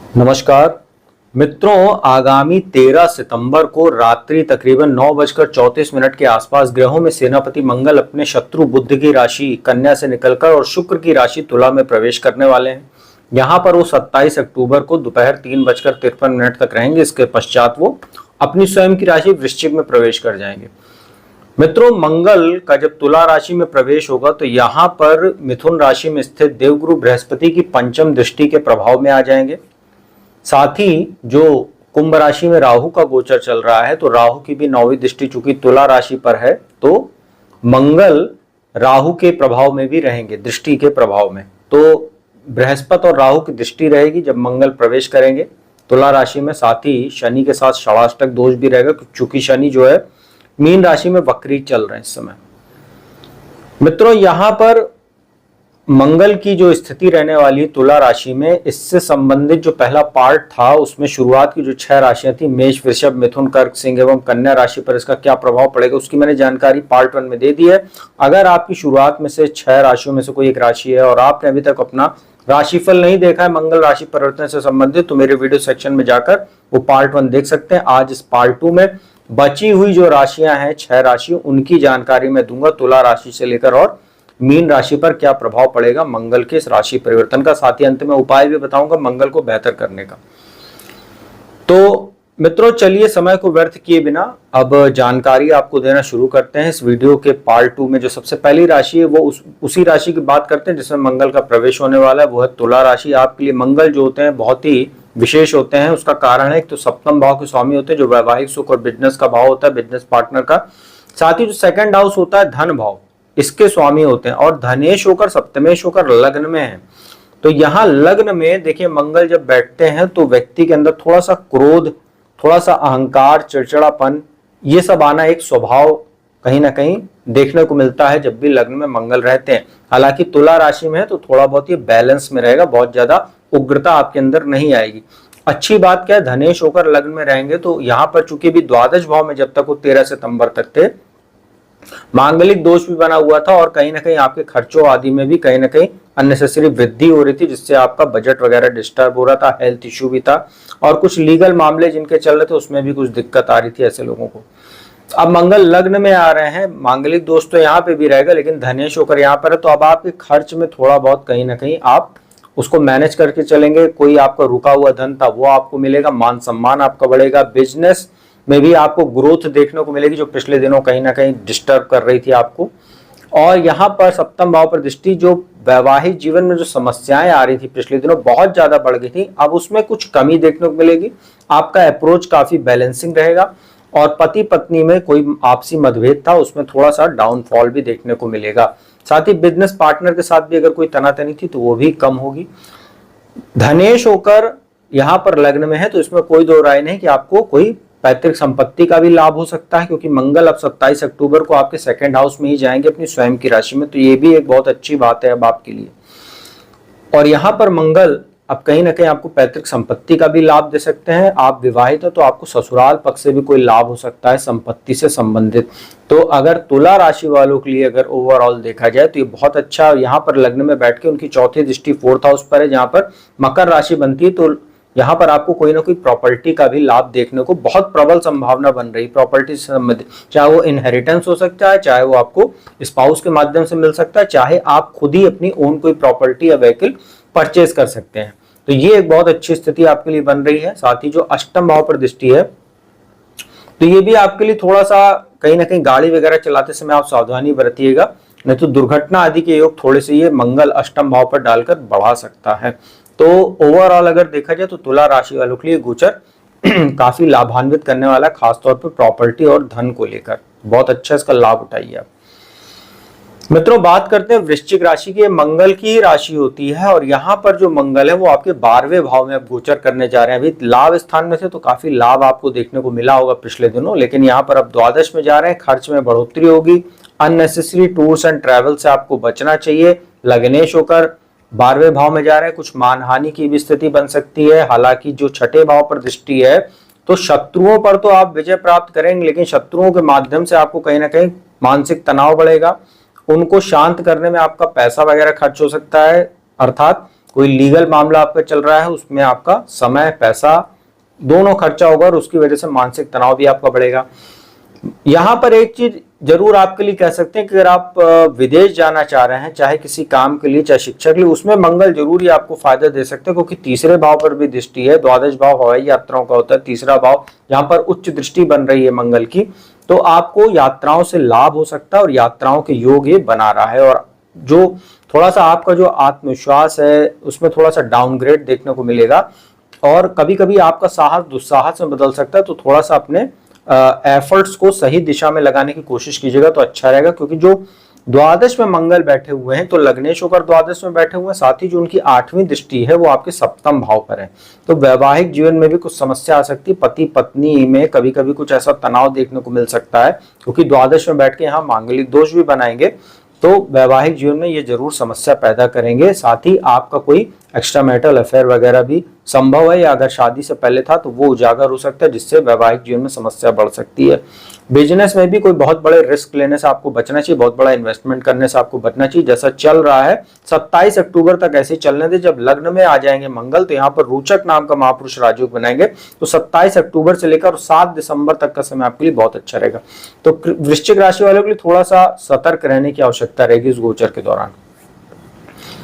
नमस्कार मित्रों, आगामी 13 सितंबर को रात्रि तकरीबन 9:34 के आसपास ग्रहों में सेनापति मंगल अपने शत्रु बुध की राशि कन्या से निकलकर और शुक्र की राशि तुला में प्रवेश करने वाले हैं। यहां पर वो 27 अक्टूबर को दोपहर 3:53 तक रहेंगे। इसके पश्चात वो अपनी स्वयं की राशि वृश्चिक में प्रवेश कर जाएंगे। मित्रों, मंगल का जब तुला राशि में प्रवेश होगा तो यहाँ पर मिथुन राशि में स्थित देवगुरु बृहस्पति की पंचम दृष्टि के प्रभाव में आ जाएंगे। साथ ही जो कुंभ राशि में राहु का गोचर चल रहा है तो राहु की भी 9वीं दृष्टि चूंकि तुला राशि पर है तो मंगल राहु के प्रभाव में भी रहेंगे, दृष्टि के प्रभाव में। तो बृहस्पति और राहु की दृष्टि रहेगी जब मंगल प्रवेश करेंगे तुला राशि में। साथ ही शनि के साथ षडाष्टक दोष भी रहेगा चूंकि शनि जो है मीन राशि में वक्री चल रहे हैं इस समय। मित्रों, यहां पर मंगल की जो स्थिति रहने वाली तुला राशि में, इससे संबंधित जो पहला पार्ट था उसमें शुरुआत की जो 6 राशियां थी मेष, वृषभ, मिथुन, कर्क, सिंह एवं कन्या राशि पर इसका क्या प्रभाव पड़ेगा उसकी मैंने जानकारी पार्ट 1 में दे दी है। अगर आपकी शुरुआत में से 6 राशियों में से कोई एक राशि है और आपने अभी तक अपना राशिफल नहीं देखा है मंगल राशि परिवर्तन से संबंधित, तो मेरे वीडियो सेक्शन में जाकर वो पार्ट 1 देख सकते हैं। आज इस पार्ट 2 में बची हुई जो राशियां हैं 6 राशियों उनकी जानकारी मैं दूंगा, तुला राशि से लेकर और मीन राशि पर क्या प्रभाव पड़ेगा मंगल के इस राशि परिवर्तन का। साथ ही अंत में उपाय भी बताऊंगा मंगल को बेहतर करने का। तो मित्रों, चलिए समय को व्यर्थ किए बिना अब जानकारी आपको देना शुरू करते हैं। इस वीडियो के पार्ट 2 में जो सबसे पहली राशि है वो उसी राशि की बात करते हैं जिसमें मंगल का प्रवेश होने वाला है, वो है तुला राशि। आपके लिए मंगल जो होते हैं बहुत ही विशेष होते हैं। उसका कारण है एक तो सप्तम भाव के स्वामी होते हैं जो वैवाहिक सुख और बिजनेस का भाव होता है, बिजनेस पार्टनर का। साथ ही जो सेकंड हाउस होता है धन भाव, इसके स्वामी होते हैं और धनेश होकर सप्तमेश होकर लग्न में है। तो यहाँ लग्न में देखिए मंगल जब बैठते हैं तो व्यक्ति के अंदर थोड़ा सा क्रोध, थोड़ा सा अहंकार, चिड़चिड़ापन, ये सब आना एक स्वभाव कहीं ना कहीं देखने को मिलता है जब भी लग्न में मंगल रहते हैं। हालांकि तुला राशि में है तो थोड़ा बहुत ये बैलेंस में रहेगा, बहुत ज्यादा उग्रता आपके अंदर नहीं आएगी। अच्छी बात क्या है, धनेश होकर लग्न में रहेंगे तो यहाँ पर चूंकि भी द्वादश भाव में जब तक वो 13 सितंबर तक थे मांगलिक दोष भी बना हुआ था और कहीं ना कहीं आपके खर्चों आदि में भी कहीं ना कहीं अननेसेसरी वृद्धि हो रही थी जिससे आपका बजट वगैरह डिस्टर्ब हो रहा था, हेल्थ इश्यू भी था और कुछ लीगल मामले जिनके चल रहे थे उसमें भी कुछ दिक्कत आ रही थी ऐसे लोगों को। अब मंगल लग्न में आ रहे हैं, मांगलिक दोष तो यहाँ पे भी रहेगा लेकिन धनेश होकर यहाँ पर है तो अब आपके खर्च में थोड़ा बहुत कहीं ना कहीं आप उसको मैनेज करके चलेंगे। कोई आपका रुका हुआ धन था वो आपको मिलेगा, मान सम्मान आपका बढ़ेगा, बिजनेस में भी आपको ग्रोथ देखने को मिलेगी जो पिछले दिनों कहीं ना कहीं डिस्टर्ब कर रही थी आपको। और यहाँ पर सप्तम भाव पर दृष्टि, जो वैवाहिक जीवन में जो समस्याएं आ रही थी पिछले दिनों बहुत ज्यादा बढ़ गई थी, अब उसमें कुछ कमी देखने को मिलेगी। आपका अप्रोच काफी बैलेंसिंग रहेगा और पति पत्नी में कोई आपसी मतभेद था उसमें थोड़ा सा डाउनफॉल भी देखने को मिलेगा। साथ ही बिजनेस पार्टनर के साथ भी अगर कोई तनातनी थी तो वो भी कम होगी। धनेश होकर यहाँ पर लग्न में है तो इसमें कोई दो राय नहीं कि आपको कोई पैतृक संपत्ति का भी लाभ हो सकता है क्योंकि मंगल अब 27 अक्टूबर को आपके सेकंड हाउस में ही जाएंगे अपनी स्वयं की राशि में, तो ये भी एक बहुत अच्छी बात है अब आपके लिए। और यहाँ पर मंगल अब कहीं ना कहीं आपको पैतृक संपत्ति का भी लाभ दे सकते हैं। आप विवाहित हो तो आपको ससुराल पक्ष से भी कोई लाभ हो सकता है संपत्ति से संबंधित। तो अगर तुला राशि वालों के लिए अगर ओवरऑल देखा जाए तो ये बहुत अच्छा, यहाँ पर लग्न में बैठ के उनकी चौथी दृष्टि 4th हाउस पर है जहाँ पर मकर राशि बनती है तो यहाँ पर आपको कोई ना कोई प्रॉपर्टी का भी लाभ देखने को बहुत प्रबल संभावना बन रही प्रॉपर्टी से संबंधित, चाहे वो इनहेरिटेंस हो सकता है, चाहे वो आपको स्पाउस के माध्यम से मिल सकता है, चाहे आप खुद ही अपनी ओन कोई प्रॉपर्टी या व्हीकल परचेज कर सकते हैं। तो ये एक बहुत अच्छी स्थिति आपके लिए बन रही है। साथ ही जो अष्टम भाव पर दृष्टि है तो ये भी आपके लिए थोड़ा सा कहीं ना कहीं गाड़ी वगैरह चलाते समय आप सावधानी बरतिएगा, नहीं तो दुर्घटना आदि के योग थोड़े से ये मंगल अष्टम भाव पर डालकर बढ़ा सकता है। तो ओवरऑल अगर देखा जाए तो तुला राशि वालों के लिए गोचर काफी लाभान्वित करने वाला है, खासतौर पर प्रॉपर्टी और धन को लेकर बहुत अच्छा इसका लाभ उठाइए आप। मित्रों, बात करते हैं वृश्चिक राशि की। मंगल की ही राशि होती है और यहाँ पर जो मंगल है वो आपके 12वें भाव में अब गोचर करने जा रहे हैं। अभी लाभ स्थान में थे तो काफी लाभ आपको देखने को मिला होगा पिछले दिनों, लेकिन यहाँ पर अब द्वादश में जा रहे हैं, खर्च में बढ़ोतरी होगी, अननेसेसरी टूर्स एंड ट्रैवल से आपको बचना चाहिए। लग्नेश होकर 12वें भाव में जा रहे हैं, कुछ मानहानि की भी स्थिति बन सकती है। हालांकि जो 6ठे भाव पर दृष्टि है तो शत्रुओं पर तो आप विजय प्राप्त करेंगे लेकिन शत्रुओं के माध्यम से आपको कहीं ना कहीं मानसिक तनाव बढ़ेगा, उनको शांत करने में आपका पैसा वगैरह खर्च हो सकता है, अर्थात कोई लीगल मामला आपका चल रहा है, उसमें आपका समय पैसा दोनों खर्चा होगा और उसकी वजह से मानसिक तनाव भी आपका बढ़ेगा। यहां पर एक चीज जरूर आपके लिए कह सकते हैं कि अगर आप विदेश जाना चाह रहे हैं, चाहे किसी काम के लिए चाहे शिक्षा के लिए, उसमें मंगल जरूर ही आपको फायदा दे सकते हैं, क्योंकि तीसरे भाव पर भी दृष्टि है। द्वादश भाव हवाई यात्राओं का होता है, तीसरा भाव जहां पर उच्च दृष्टि बन रही है मंगल की, तो आपको यात्राओं से लाभ हो सकता है और यात्राओं के योग ये बना रहा है। और जो थोड़ा सा आपका जो आत्मविश्वास है उसमें थोड़ा सा डाउनग्रेड देखने को मिलेगा और कभी कभी आपका साहस दुस्साहस में बदल सकता है। तो थोड़ा सा अपने एफर्ट्स को सही दिशा में लगाने की कोशिश कीजिएगा तो अच्छा रहेगा, क्योंकि जो द्वादश में मंगल बैठे हुए हैं तो लग्नेश होकर द्वादश में बैठे हुए हैं, साथ ही जो उनकी 8वीं दृष्टि है वो आपके सप्तम भाव पर है। तो वैवाहिक जीवन में भी कुछ समस्या आ सकती है, पति पत्नी में कभी कभी कुछ ऐसा तनाव देखने को मिल सकता है, क्योंकि द्वादश में बैठ के यहाँ मांगलिक दोष भी बनाएंगे, तो वैवाहिक जीवन में ये जरूर समस्या पैदा करेंगे। साथ ही आपका कोई एक्स्ट्रा मैरिटल अफेयर वगैरह भी संभव है, या अगर शादी से पहले था तो वो उजागर हो सकता है, जिससे वैवाहिक जीवन में समस्या बढ़ सकती है। बिजनेस में भी कोई बहुत बड़े रिस्क लेने से आपको बचना चाहिए, बहुत बड़ा इन्वेस्टमेंट करने से आपको बचना चाहिए। जैसा चल रहा है 27 अक्टूबर तक ऐसे चलने दे, जब लग्न में आ जाएंगे मंगल तो यहाँ पर रोचक नाम का महापुरुष राजयोग बनाएंगे, तो 27 अक्टूबर से लेकर 7 दिसंबर तक का समय आपके लिए बहुत अच्छा रहेगा। तो वृश्चिक राशि वालों के लिए थोड़ा सा सतर्क रहने की आवश्यकता रहेगी इस गोचर के दौरान।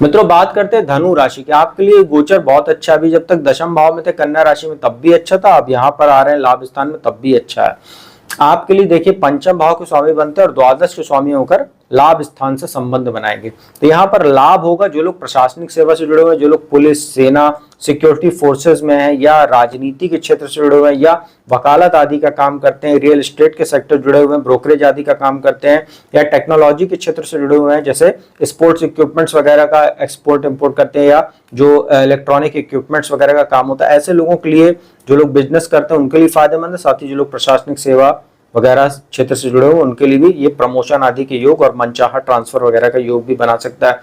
मित्रों, बात करते हैं धनु राशि की। आपके लिए गोचर बहुत अच्छा, अभी जब तक दशम भाव में थे कन्या राशि में तब भी अच्छा था, अब यहाँ पर आ रहे हैं लाभ स्थान में तब भी अच्छा है। आपके लिए देखिए पंचम भाव के स्वामी बनते हैं और द्वादश के स्वामी होकर लाभ स्थान से संबंध बनाएंगे, तो यहाँ पर लाभ होगा। जो लोग प्रशासनिक सेवा से जुड़े हुए हैं, जो लोग पुलिस सेना सिक्योरिटी फोर्सेस में हैं, या राजनीति के क्षेत्र से जुड़े हुए हैं, या वकालत आदि का काम करते हैं, रियल एस्टेट के सेक्टर जुड़े हुए हैं, ब्रोकरेज आदि का काम करते हैं, या टेक्नोलॉजी के क्षेत्र से जुड़े हुए हैं, जैसे स्पोर्ट्स इक्विपमेंट्स वगैरह का एक्सपोर्ट इंपोर्ट करते हैं, या जो इलेक्ट्रॉनिक इक्विपमेंट्स वगैरह का काम होता है, ऐसे लोगों के लिए, जो लोग बिजनेस करते हैं उनके लिए फायदेमंद है। साथ ही जो लोग प्रशासनिक सेवा वगैरह क्षेत्र से जुड़े हुए उनके लिए भी ये प्रमोशन आदि के योग और मनचाहा ट्रांसफर वगैरह का योग भी बना सकता है।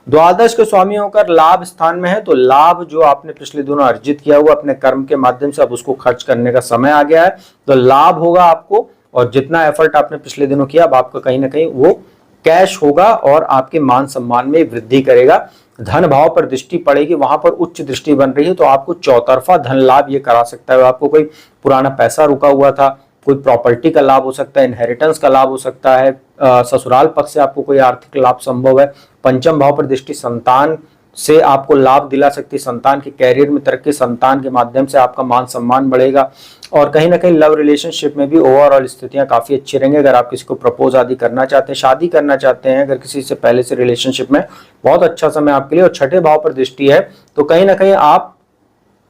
द्वादश के स्वामी होकर लाभ स्थान में है, तो लाभ जो आपने पिछले दिनों अर्जित किया हुआ अपने कर्म के माध्यम से, अब उसको खर्च करने का समय आ गया है, तो लाभ होगा आपको। और जितना एफर्ट आपने पिछले दिनों किया, अब आपका कहीं ना कहीं वो कैश होगा और आपके मान सम्मान में वृद्धि करेगा। धन भाव पर दृष्टि पड़ेगी, वहां पर उच्च दृष्टि बन रही है, तो आपको चौतरफा धन लाभ ये करा सकता है। आपको कोई पुराना पैसा रुका हुआ था, कोई प्रॉपर्टी का लाभ हो सकता है, इनहेरिटेंस का लाभ हो सकता है, ससुराल पक्ष से आपको कोई आर्थिक लाभ संभव है। पंचम भाव पर दृष्टि संतान से आपको लाभ दिला सकती है, संतान के कैरियर में तरक्की, संतान के माध्यम से आपका मान सम्मान बढ़ेगा। और कहीं ना कहीं लव रिलेशनशिप में भी ओवरऑल स्थितियां काफी अच्छी रहेंगी। अगर आप किसी को प्रपोज आदि करना चाहते हैं, शादी करना चाहते हैं, अगर किसी से पहले से रिलेशनशिप में, बहुत अच्छा समय आपके लिए। और छठे भाव पर दृष्टि है, तो कहीं ना कहीं आप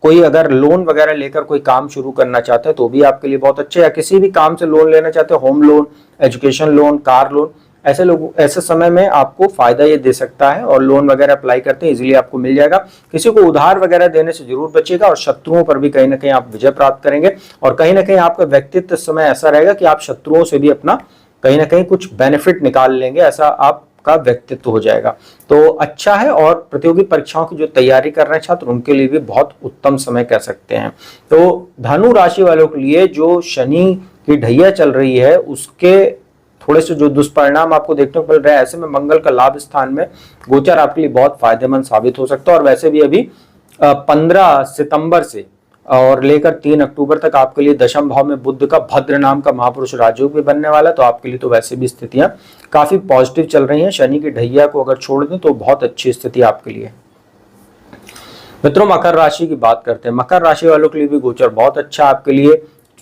कोई अगर लोन वगैरह लेकर कोई काम शुरू करना चाहते हैं तो भी आपके लिए बहुत अच्छा है, या किसी भी काम से लोन लेना चाहते हैं, home loan, education loan, car loan, ऐसे लोग ऐसे समय में आपको फायदा ये दे सकता है। और लोन वगैरह अप्लाई करते हैं इजीली आपको मिल जाएगा। किसी को उधार वगैरह देने से जरूर बचिएगा, और शत्रुओं पर भी कहीं ना कहीं आप विजय प्राप्त करेंगे। और कहीं ना कहीं आपका व्यक्तित्व इस समय ऐसा रहेगा कि आप शत्रुओं से भी अपना कहीं ना कहीं कुछ बेनिफिट निकाल लेंगे, ऐसा आप का व्यक्तित्व हो जाएगा। तो अच्छा है। और प्रतियोगी परीक्षाओं की जो तैयारी कर रहे हैं छात्र, उनके लिए भी बहुत उत्तम समय कह सकते हैं। तो धनु राशि वालों के लिए जो शनि की ढैया चल रही है, उसके थोड़े से जो दुष्परिणाम आपको देखने को मिल रहा है, ऐसे में मंगल का लाभ स्थान में गोचर आपके लिए बहुत फायदेमंद साबित हो सकता है। और वैसे भी अभी 15 सितंबर से और लेकर 3 अक्टूबर तक आपके लिए दशम भाव में बुध का भद्र नाम का महापुरुष राजयोग भी बनने वाला है, तो आपके लिए तो वैसे भी स्थितियां काफी पॉजिटिव चल रही हैं। शनि की ढैया को अगर छोड़ दें तो बहुत अच्छी स्थिति आपके लिए। मित्रों, मकर राशि की बात करते हैं। मकर राशि वालों के लिए भी गोचर बहुत अच्छा आपके लिए।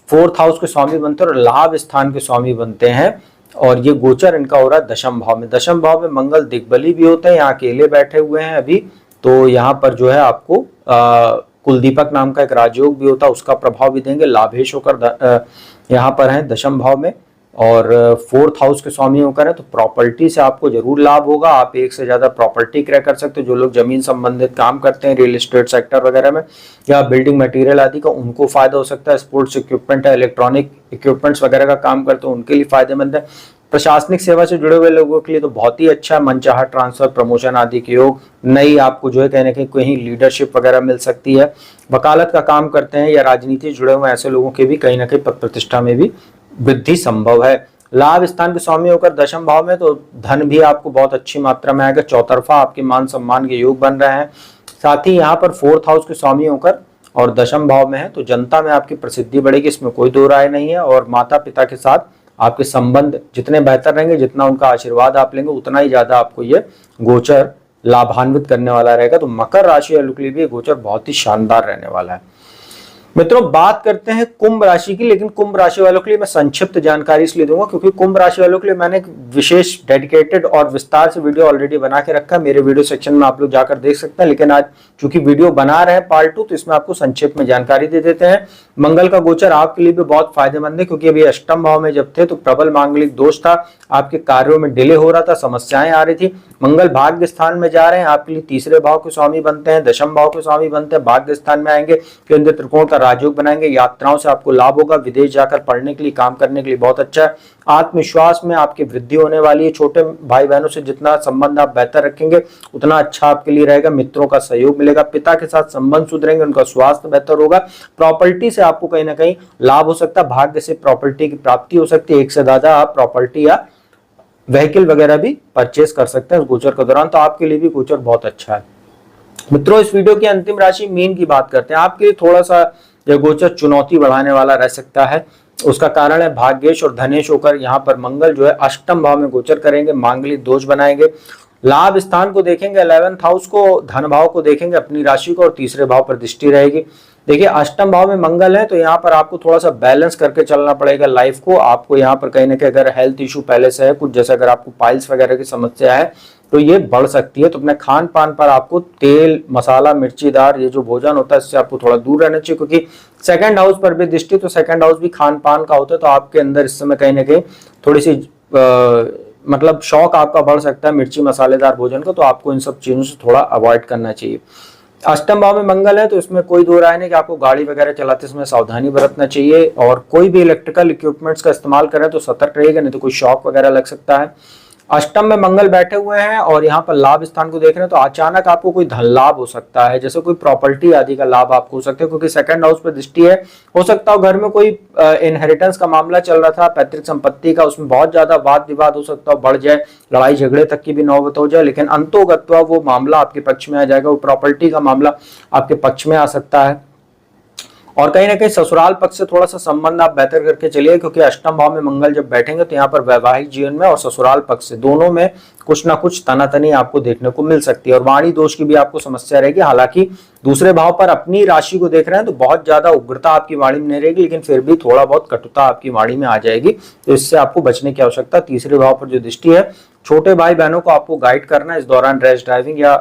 4th हाउस के स्वामी बनते हैं और लाभ स्थान के स्वामी बनते हैं, और ये गोचर इनका हो रहा है दशम भाव में। दशम भाव में मंगल दिग्बली भी होते हैं, यहाँ अकेले बैठे हुए हैं अभी, तो यहाँ पर जो है आपको कुलदीपक नाम का एक राजयोग भी होता है, उसका प्रभाव भी देंगे। लाभेश होकर यहाँ पर है दशम भाव में, और 4th हाउस के स्वामी होकर है, तो प्रॉपर्टी से आपको जरूर लाभ होगा। आप एक से ज्यादा प्रॉपर्टी क्रय कर सकते हो। जो लोग जमीन संबंधित काम करते हैं, रियल एस्टेट सेक्टर वगैरह में, या बिल्डिंग मटेरियल आदि का, उनको फायदा हो सकता है। स्पोर्ट्स इक्विपमेंट है, इलेक्ट्रॉनिक इक्विपमेंट्स वगैरह का काम करते हैं, उनके लिए फायदेमंद है। प्रशासनिक सेवा से जुड़े हुए लोगों के लिए तो बहुत ही अच्छा, मनचाहा ट्रांसफर, प्रमोशन आदि के योग, नई आपको जो है कहीं ना कहीं लीडरशिप वगैरह मिल सकती है। वकालत का काम करते हैं या राजनीति से जुड़े हुए ऐसे लोगों के भी कहीं ना कहीं पद प्रतिष्ठा में भी वृद्धि संभव है। लाभ स्थान के स्वामी होकर दशम भाव में, तो धन भी आपको बहुत अच्छी मात्रा में आएगा। चौतरफा आपके मान सम्मान के योग बन रहे हैं। साथ ही यहाँ पर 4th हाउस के स्वामी होकर और दशम भाव में है, तो जनता में आपकी प्रसिद्धि बढ़ेगी, इसमें कोई दो राय नहीं है। और माता पिता के साथ आपके संबंध जितने बेहतर रहेंगे, जितना उनका आशीर्वाद आप लेंगे, उतना ही ज्यादा आपको ये गोचर लाभान्वित करने वाला रहेगा। तो मकर राशि वालों के लिए भी ये गोचर बहुत ही शानदार रहने वाला है। मित्रों, बात करते हैं कुंभ राशि की, लेकिन कुंभ राशि वालों के लिए मैं संक्षिप्त जानकारी इसलिए दूंगा क्योंकि कुंभ राशि वालों के लिए मैंने एक विशेष डेडिकेटेड और विस्तार से वीडियो ऑलरेडी बना के रखा है। मेरे वीडियो सेक्शन में आप लोग जाकर देख सकते हैं, लेकिन आज चूंकि वीडियो बना रहे हैं पार्ट 2, तो इसमें आपको संक्षिप्त में जानकारी दे देते हैं। मंगल का गोचर आपके लिए भी बहुत फायदेमंद है, क्योंकि अभी अष्टम भाव में जब थे तो प्रबल मांगलिक दोष था, आपके कार्यों में डिले हो रहा था, समस्याएं आ रही थी। मंगल भाग्य स्थान में जा रहे हैं, आपके लिए तीसरे भाव के स्वामी बनते हैं, दशम भाव के स्वामी बनते हैं, भाग्य स्थान में आएंगे, केंद्र त्रिकोण का राजयोग बनाएंगे, यात्राओं से आपको लाभ होगा, विदेश जाकर पढ़ने के लिए, काम करने के लिए बहुत अच्छा है। आत्मविश्वास में आपकी वृद्धि होने वाली है, छोटे भाई बहनों से जितना संबंध आप बेहतर रखेंगे उतना अच्छा आपके लिए रहेगा, मित्रों का सहयोग मिलेगा, पिता के साथ संबंध सुधरेंगे, उनका स्वास्थ्य बेहतर होगा, प्रॉपर्टी से आपको कहीं ना कहीं लाभ हो सकता है, भाग्य से प्रॉपर्टी की प्राप्ति हो सकती है, एक से ज्यादा आप प्रॉपर्टी या व्हीकल वगैरह भी परचेस कर सकते हैं उस गोचर के दौरान, तो आपके लिए भी गोचर बहुत अच्छा है। मित्रों, इस वीडियो की अंतिम राशि मीन की बात करते हैं। आपके लिए थोड़ा सा यह गोचर चुनौती बढ़ाने वाला रह सकता है। उसका कारण है भाग्येश और धनेश होकर यहाँ पर मंगल जो है अष्टम भाव में गोचर करेंगे, मांगलिक दोष बनाएंगे, लाभ स्थान को देखेंगे, 11th हाउस को, धन भाव को देखेंगे, अपनी राशि को, और तीसरे भाव पर दृष्टि रहेगी। देखिए, अष्टम भाव में मंगल है तो यहाँ पर आपको थोड़ा सा बैलेंस करके चलना पड़ेगा लाइफ को। आपको यहाँ पर कहीं ना कहीं अगर हेल्थ इशू पहले से है कुछ, जैसे अगर आपको पाइल्स वगैरह की समस्या है तो ये बढ़ सकती है, तो अपने खान पान पर आपको तेल मसाला मिर्चीदार ये जो भोजन होता है इससे आपको थोड़ा दूर रहना चाहिए, क्योंकि सेकंड हाउस पर भी दृष्टि, तो सेकंड हाउस भी खान पान का होता है, तो आपके अंदर इस समय कहीं ना कहीं थोड़ी सी मतलब शौक आपका बढ़ सकता है मिर्ची मसालेदार भोजन का, तो आपको इन सब चीजों से थोड़ा अवॉइड करना चाहिए। अष्टम भाव में मंगल है तो इसमें कोई दो राय नहीं कि आपको गाड़ी वगैरह चलाते समय सावधानी बरतना चाहिए, और कोई भी इलेक्ट्रिकल इक्विपमेंट्स का इस्तेमाल करें तो सतर्क रहेगा, नहीं तो कोई शॉक वगैरह लग सकता है। अष्टम में मंगल बैठे हुए हैं और यहाँ पर लाभ स्थान को देख रहे हैं, तो अचानक आपको कोई धन लाभ हो सकता है, जैसे कोई प्रॉपर्टी आदि का लाभ आपको हो सकता है, क्योंकि सेकंड हाउस पर दृष्टि है। हो सकता है घर में कोई इनहेरिटेंस का मामला चल रहा था, पैतृक संपत्ति का, उसमें बहुत ज्यादा वाद विवाद हो सकता है, बढ़ जाए, लड़ाई झगड़े तक की भी नौबत हो जाए, लेकिन अंतोगत्वा वो मामला आपके पक्ष में आ जाएगा, वो प्रॉपर्टी का मामला आपके पक्ष में आ सकता है। और कहीं ना कहीं ससुराल पक्ष से थोड़ा सा संबंध आप बेहतर करके चलिए, क्योंकि अष्टम भाव में मंगल जब बैठेंगे तो यहाँ पर वैवाहिक जीवन में और ससुराल पक्ष से दोनों में कुछ ना कुछ तनातनी आपको देखने को मिल सकती है, और वाणी दोष की भी आपको समस्या रहेगी। हालांकि दूसरे भाव पर अपनी राशि को देख रहे हैं तो बहुत ज्यादा उग्रता आपकी वाणी में नहीं रहेगी, लेकिन फिर भी थोड़ा बहुत कटुता आपकी वाणी में आ जाएगी, तो इससे आपको बचने की आवश्यकता। तीसरे भाव पर जो दृष्टि है, छोटे भाई बहनों को आपको गाइड करना है, इस दौरान रैश ड्राइविंग या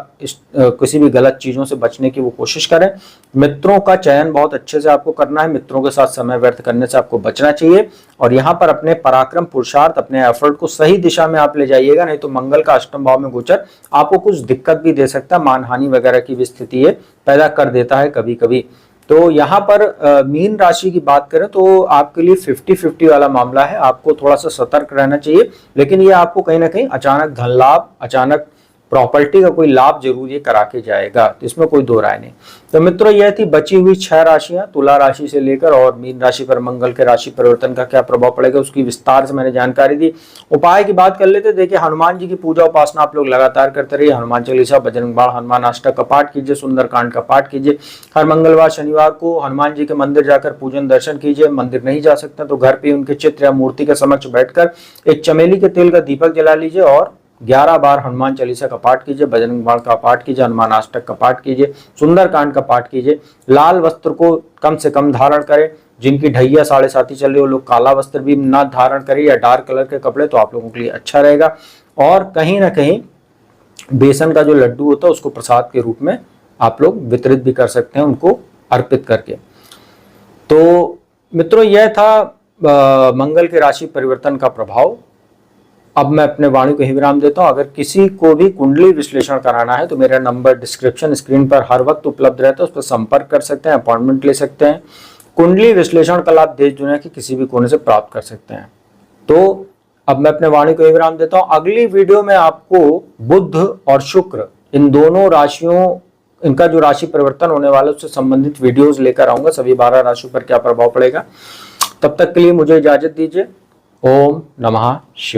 किसी भी गलत चीजों से बचने की वो कोशिश करें। मित्रों का चयन बहुत अच्छे से आपको करना है, मित्रों के साथ समय व्यर्थ करने से आपको बचना चाहिए, और यहाँ पर अपने पराक्रम पुरुषार्थ अपने एफर्ट को सही दिशा में आप ले जाइएगा, नहीं तो मंगल का अष्टम भाव में गोचर आपको कुछ दिक्कत भी दे सकता है, मानहानि वगैरह की भी स्थिति पैदा कर देता है कभी कभी। तो यहाँ पर मीन राशि की बात करें तो आपके लिए 50-50 वाला मामला है, आपको थोड़ा सा सतर्क रहना चाहिए, लेकिन ये आपको कहीं ना कहीं अचानक धन लाभ, अचानक प्रॉपर्टी का कोई लाभ जरूर ये करा के जाएगा, तो इसमें कोई दो राय नहीं। तो मित्रों, यह थी बची हुई 6 राशियां, तुला राशि से लेकर और मीन राशि पर मंगल के राशि परिवर्तन का क्या प्रभाव पड़ेगा उसकी विस्तार से मैंने जानकारी दी। उपाय की बात कर लेते, देखिए हनुमान जी की पूजा उपासना आप लोग लगातार करते रहिए, हनुमान चालीसा, बजरंग बाण, हनुमान अष्टक का पाठ कीजिए, सुंदरकांड का पाठ कीजिए, हर मंगलवार शनिवार को हनुमान जी के मंदिर जाकर पूजन दर्शन कीजिए। मंदिर नहीं जा सकते तो घर पे उनके चित्र या मूर्ति के समक्ष बैठकर एक चमेली के तेल का दीपक जला लीजिए और 11 बार हनुमान चालीसा का पाठ कीजिए, बजरंग बाण का पाठ कीजिए, हनुमान अष्टक का पाठ कीजिए, सुंदरकांड का पाठ कीजिए। लाल वस्त्र को कम से कम धारण करें, जिनकी ढैया 7.5 चल रही हो लोग काला वस्त्र भी ना धारण करें या डार्क कलर के कपड़े, तो आप लोगों के लिए अच्छा रहेगा। और कहीं ना कहीं बेसन का जो लड्डू होता है उसको प्रसाद के रूप में आप लोग वितरित भी कर सकते हैं उनको अर्पित करके। तो मित्रों, यह था मंगल के राशि परिवर्तन का प्रभाव। अब मैं अपने वाणी को ही विराम देता हूं। अगर किसी को भी कुंडली विश्लेषण कराना है तो मेरा नंबर डिस्क्रिप्शन स्क्रीन पर हर वक्त उपलब्ध रहता है, उस पर संपर्क कर सकते हैं, अपॉइंटमेंट ले सकते हैं। कुंडली विश्लेषण का लाभ देश दुनिया के किसी भी कोने से प्राप्त कर सकते हैं। तो अब मैं अपने वाणी को ही विराम देता हूं। अगली वीडियो में आपको बुध और शुक्र इन दोनों राशियों, इनका जो राशि परिवर्तन होने वाला है उससे संबंधित वीडियोस लेकर आऊंगा, सभी 12 राशियों पर क्या प्रभाव पड़ेगा। तब तक के लिए मुझे इजाजत दीजिए। ओम नमः शिवाय।